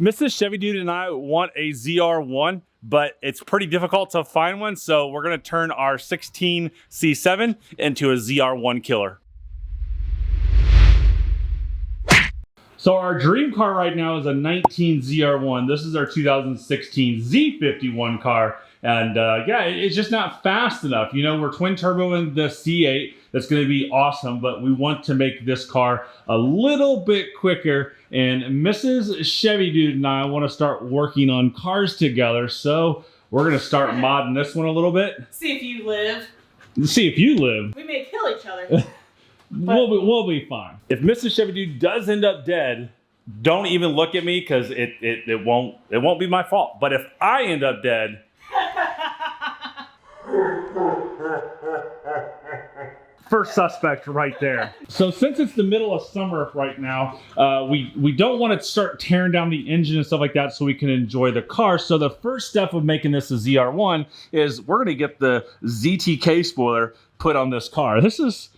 Mrs. Chevy Dude and I want a ZR1, but it's pretty difficult to find one, so we're gonna turn our 16 C7 into a ZR1 killer. So our dream car right now is a 19 ZR1. This is our 2016 Z51 car. And yeah, it's just not fast enough. You know, we're twin turboing the C8. That's going to be awesome, but we want to make this car a little bit quicker. And Mrs. Chevy Dude and I want to start working on cars together. So we're going to start modding this one a little bit. See if you live. See if you live. We may kill each other. We'll be fine. If Mrs. Chevy Dude does end up dead, don't even look at me because it won't be my fault. But if I end up dead, first suspect right there. So since it's the middle of summer right now, we don't want to start tearing down the engine and stuff like that so we can enjoy the car. So the first step of making this a ZR1 is we're going to get the ZTK spoiler put on this car. This is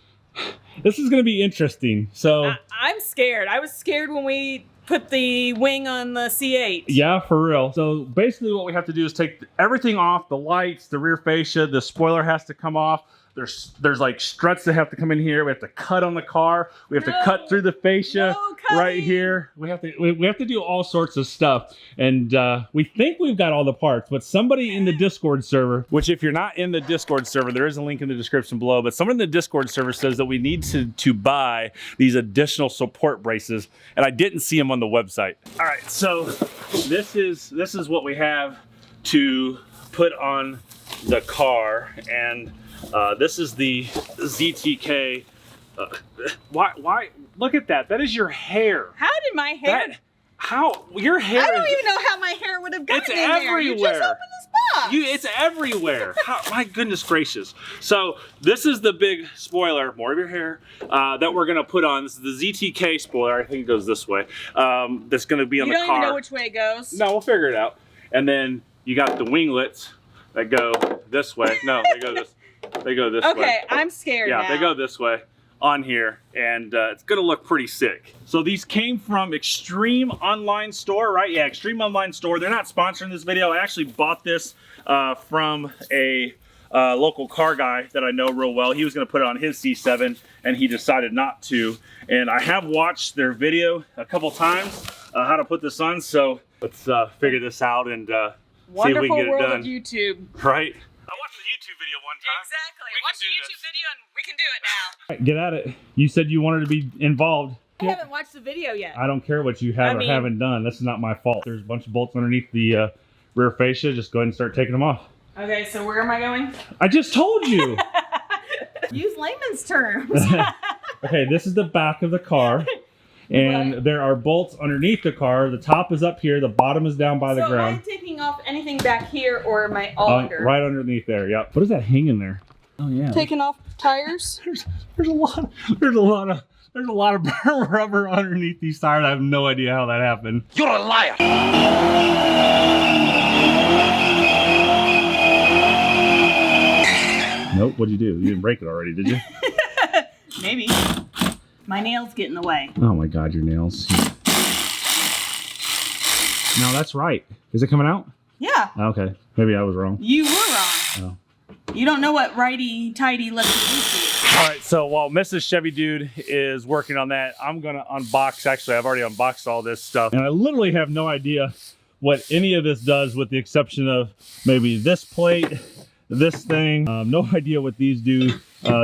going to be interesting. So I'm scared. I was scared when we put the wing on the C8. Yeah, for real. So basically what we have to do is take everything off, the lights, the rear fascia, the spoiler has to come off. There's like struts that have to come in here. We have to cut on the car. We have to cut through the fascia right here. We have to do all sorts of stuff. And we think we've got all the parts, but somebody in the Discord server, which if you're not in the Discord server, there is a link in the description below, but someone in the Discord server says that we need to buy these additional support braces, and I didn't see them on the website. All right, so this is what we have to put on the car, and this is the ZTK. Why? Look at that. That is your hair. How did my hair? How your hair? I don't even know how my hair would have gotten in there. You just opened this box. It's everywhere. My goodness gracious. So this is the big spoiler, more of your hair, that we're gonna put on. This is the ZTK spoiler. I think it goes this way. That's gonna be on the car. You don't even know which way it goes. No, we'll figure it out. And then you got the winglets that go this way. No, they go this. They go this way. Okay, I'm scared now. Yeah, they go this way on here, and it's gonna look pretty sick. So these came from Extreme Online Store, right? Yeah, Extreme Online Store. They're not sponsoring this video. I actually bought this from a local car guy that I know real well. He was gonna put it on his C7, and he decided not to. And I have watched their video a couple times, how to put this on, so let's figure this out and see if we can get it done. Wonderful world of YouTube. Right? I watched the YouTube video one time. Exactly. Watch the YouTube video and we can do it now. Right, get at it. You said you wanted to be involved. I haven't watched the video yet. I don't care what you have or haven't done. That's not my fault. There's a bunch of bolts underneath the rear fascia. Just go ahead and start taking them off. Okay, so where am I going? I just told you. Use layman's terms. Okay, this is the back of the car. And there are bolts underneath the car. The top is up here. The bottom is down by the ground. Am I taking off anything back here, or am I all under? Right underneath there. Yep. What is that hanging there? Oh yeah. Taking off tires. There's a lot of rubber underneath these tires. I have no idea how that happened. You're a liar. Nope. What'd you do? You didn't break it already, did you? Maybe. My nails get in the way. Oh my God, your nails. No, that's right. Is it coming out? Yeah. Okay. Maybe I was wrong. You were wrong. Oh. You don't know what righty-tighty lefty-loosey. All right, so while Mrs. Chevy Dude is working on that, I'm gonna unbox, actually I've already unboxed all this stuff. And I literally have no idea what any of this does with the exception of maybe this plate, this thing. No idea what these do.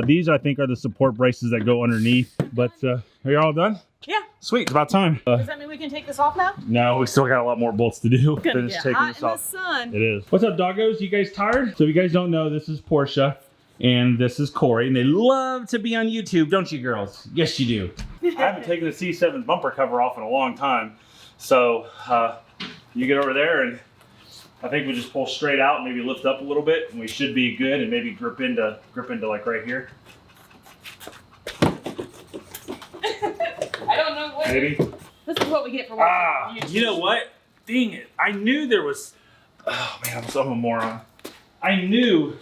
These I think are the support braces that go underneath, but are you all done? Yeah. Sweet, it's about time. Does that mean we can take this off now? No, we still got a lot more bolts to do. It's gonna than get just taking hot this in off. the sun. It is. What's up, doggos? You guys tired? So if you guys don't know, this is Portia and this is Corey, and they love to be on YouTube, don't you girls? Yes, you do. I haven't taken the C7 bumper cover off in a long time. So you get over there and I think we just pull straight out, maybe lift up a little bit, and we should be good, and maybe grip into like right here. I don't know what. Maybe. This is what we get for watching YouTube. You know what? Dang it! I knew there was. Oh man, I'm a moron. I knew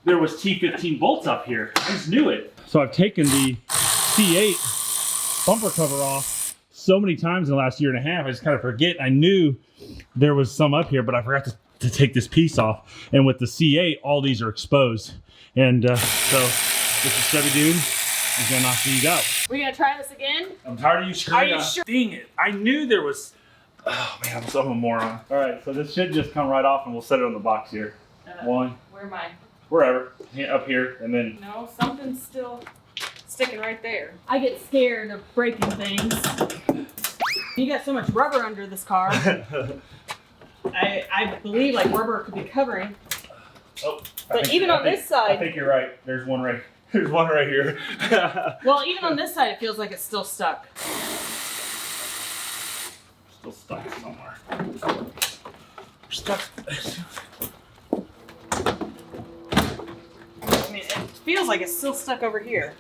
there was T15 bolts up here. I just knew it. So I've taken the C8 bumper cover off so many times in the last year and a half, I just kind of forget. I knew there was some up here, but I forgot to take this piece off. And with the C8, all these are exposed. And so this is Chevy Dude. I'm gonna knock these out. We gonna try this again? I'm tired of you screwing up. Sure? Dang it. I knew there was, oh man, I'm so a moron. All right, so this should just come right off and we'll set it on the box here. One. Where am I? Wherever, up here, and then. No, something's still sticking right there. I get scared of breaking things. You got so much rubber under this car. I believe like rubber could be covering. Oh, but even on this side. I think you're right. There's one right here. Well, even on this side, it feels like it's still stuck. Still stuck somewhere. We're stuck. I mean, it feels like it's still stuck over here.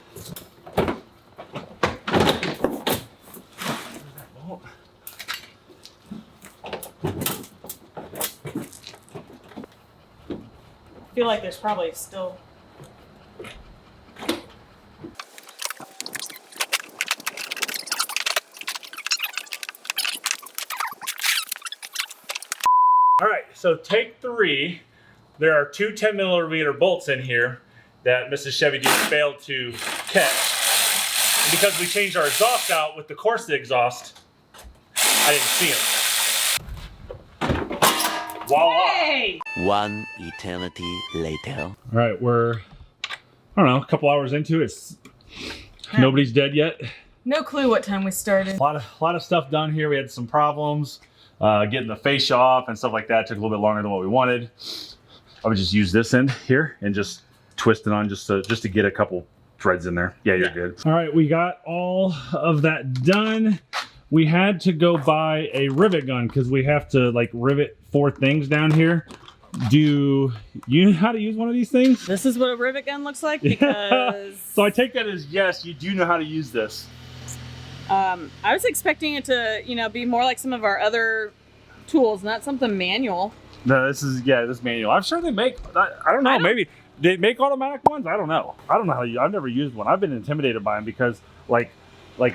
I feel like there's probably still. All right, so take 3. There are 2 10mm bolts in here that Mrs. Chevy Dude failed to catch. And because we changed our exhaust out with the Corsa exhaust, I didn't see them. Voila! Hey! One eternity later. All right, we're, I don't know, a couple hours into it. Nobody's dead yet. No clue what time we started. A lot of stuff done here. We had some problems getting the fascia off and stuff like that. Took a little bit longer than what we wanted. I would just use this end here and just twist it on just to get a couple threads in there. Yeah, you're good. All right, we got all of that done. We had to go buy a rivet gun because we have to like rivet 4 things down here. Do you know how to use one of these things? This is what a rivet gun looks like because... So I take that as yes, you do know how to use this. I was expecting it to, you know, be more like some of our other tools, not something manual. No, this is manual. I'm sure they make, I don't know, maybe they make automatic ones. I don't know how you, I've never used one. I've been intimidated by them because like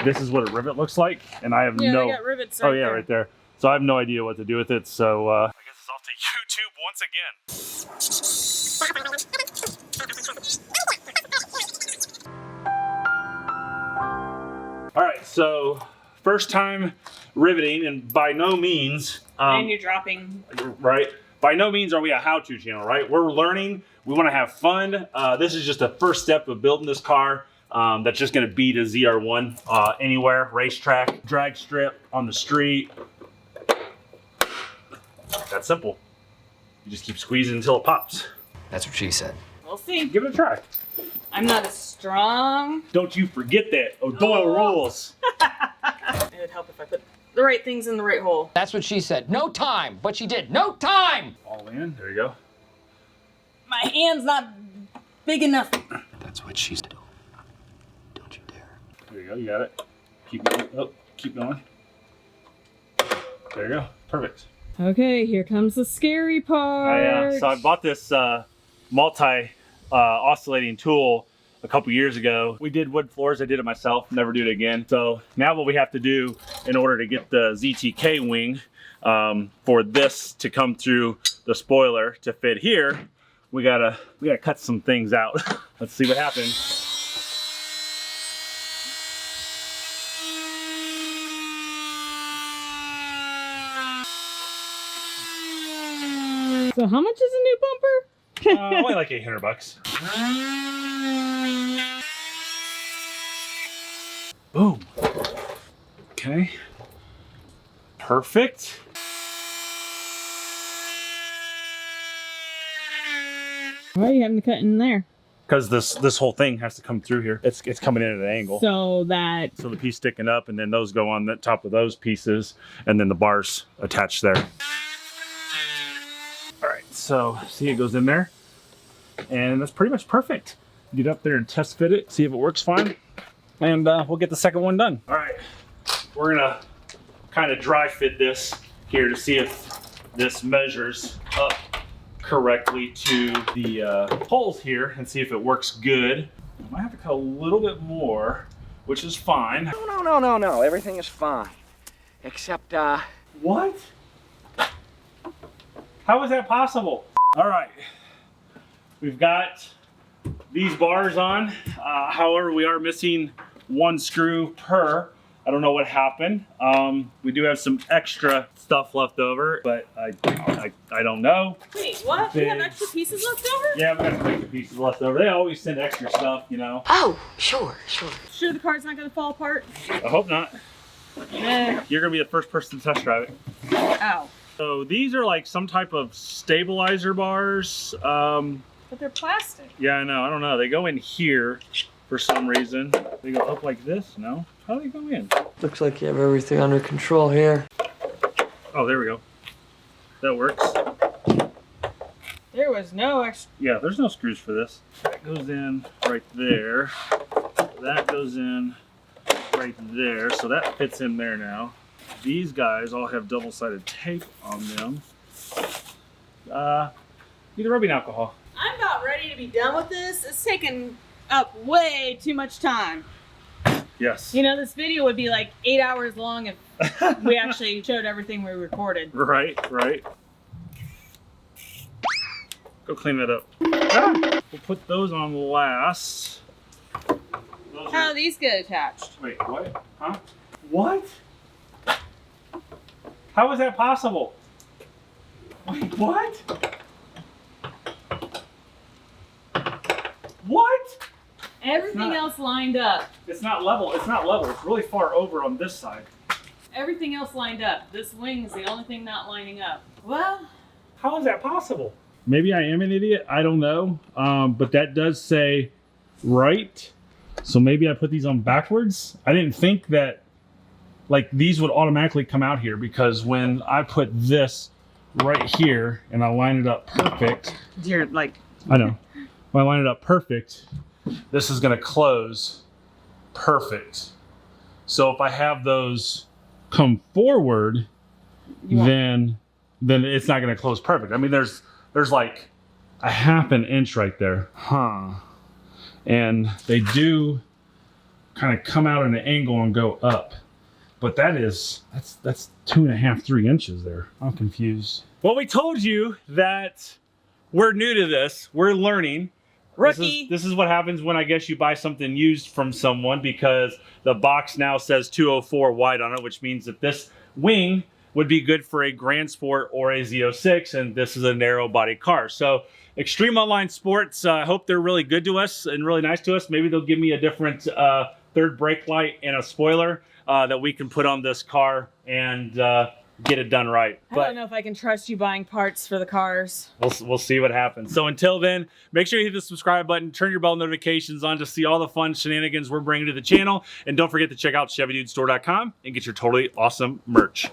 this is what a rivet looks like, and I have they got rivets right there. Right there. So I have no idea what to do with it. So I guess it's off to YouTube once again. All right, so first time riveting, and by no means. And you're dropping. Right. By no means are we a how-to channel, right? We're learning. We want to have fun. This is just the first step of building this car. That's just going to beat a ZR1 anywhere, racetrack, drag strip, on the street. That's simple. You just keep squeezing until it pops. That's what she said. We'll see. Give it a try. I'm not as strong. Don't you forget that. O'Doyle rules. It would help if I put the right things in the right hole. That's what she said. No time, but she did. No time! All in. There you go. My hand's not big enough. That's what she said. Don't you dare. There you go. You got it. Keep going. Oh, keep going. There you go. Perfect. Okay, here comes the scary part. So I bought this multi-oscillating tool a couple years ago. We did wood floors. I did it myself. Never do it again. So now what we have to do in order to get the ZTK wing for this to come through the spoiler to fit here, we gotta cut some things out. Let's see what happens. So how much is a new bumper? Only like $800. Boom. Okay. Perfect. Why are you having to cut in there? Because this whole thing has to come through here. It's coming in at an angle. So the piece sticking up, and then those go on the top of those pieces, and then the bars attached there. All right, so see, it goes in there, and that's pretty much perfect. Get up there and test fit it, see if it works fine, and we'll get the second one done. All right, we're gonna kind of dry fit this here to see if this measures up correctly to the holes here and see if it works good. I might have to cut a little bit more, which is fine. No, everything is fine. Except, What? How is that possible? All right, we've got these bars on. However, we are missing one screw per. I don't know what happened. We do have some extra stuff left over, but I don't know. Wait, what? We have extra pieces left over? Yeah, we got some extra pieces left over. They always send extra stuff, you know. oh, sure. Sure the car's not gonna fall apart? I hope not. Eh. You're gonna be the first person to test drive it. Ow. So these are like some type of stabilizer bars. But they're plastic. Yeah, I know. I don't know. They go in here for some reason. They go up like this? No? How do they go in? Looks like you have everything under control here. Oh, there we go. That works. There was no extra. Yeah, there's no screws for this. That goes in right there. That goes in right there. So that fits in there now. These guys all have double-sided tape on them. Need a rubbing alcohol. I'm about ready to be done with this. It's taken up way too much time. Yes. You know, this video would be like 8 hours long if we actually showed everything we recorded. Right. Go clean that up. Ah, we'll put those on last. How do these get attached? Wait, what? Huh? What? How is that possible? Wait, what? What? Everything else lined up. It's not level. It's not level. It's really far over on this side. Everything else lined up. This wing is the only thing not lining up. Well, how is that possible? Maybe I am an idiot. I don't know. But that does say right. So maybe I put these on backwards. I didn't think that like these would automatically come out here, because when I put this right here and I line it up perfect. you're like, I know. When I line it up perfect, this is going to close perfect. So if I have those come forward, then it's not going to close perfect. I mean, there's like a ½ inch right there. And they do kind of come out at an angle and go up. But that's 2.5, 3 inches there. I'm confused. Well, we told you that we're new to this. We're learning. rookie. This is what happens when I guess you buy something used from someone, because the box now says 204 wide on it, which means that this wing would be good for a Grand Sport or a Z06, and this is a narrow body car. So Extreme Online Sports, I hope they're really good to us and really nice to us. Maybe they'll give me a different third brake light and a spoiler that we can put on this car and get it done right. I don't know if I can trust you buying parts for the cars. We'll see what happens. So until then, make sure you hit the subscribe button, turn your bell notifications on to see all the fun shenanigans we're bringing to the channel. And don't forget to check out ChevyDudeStore.com and get your totally awesome merch.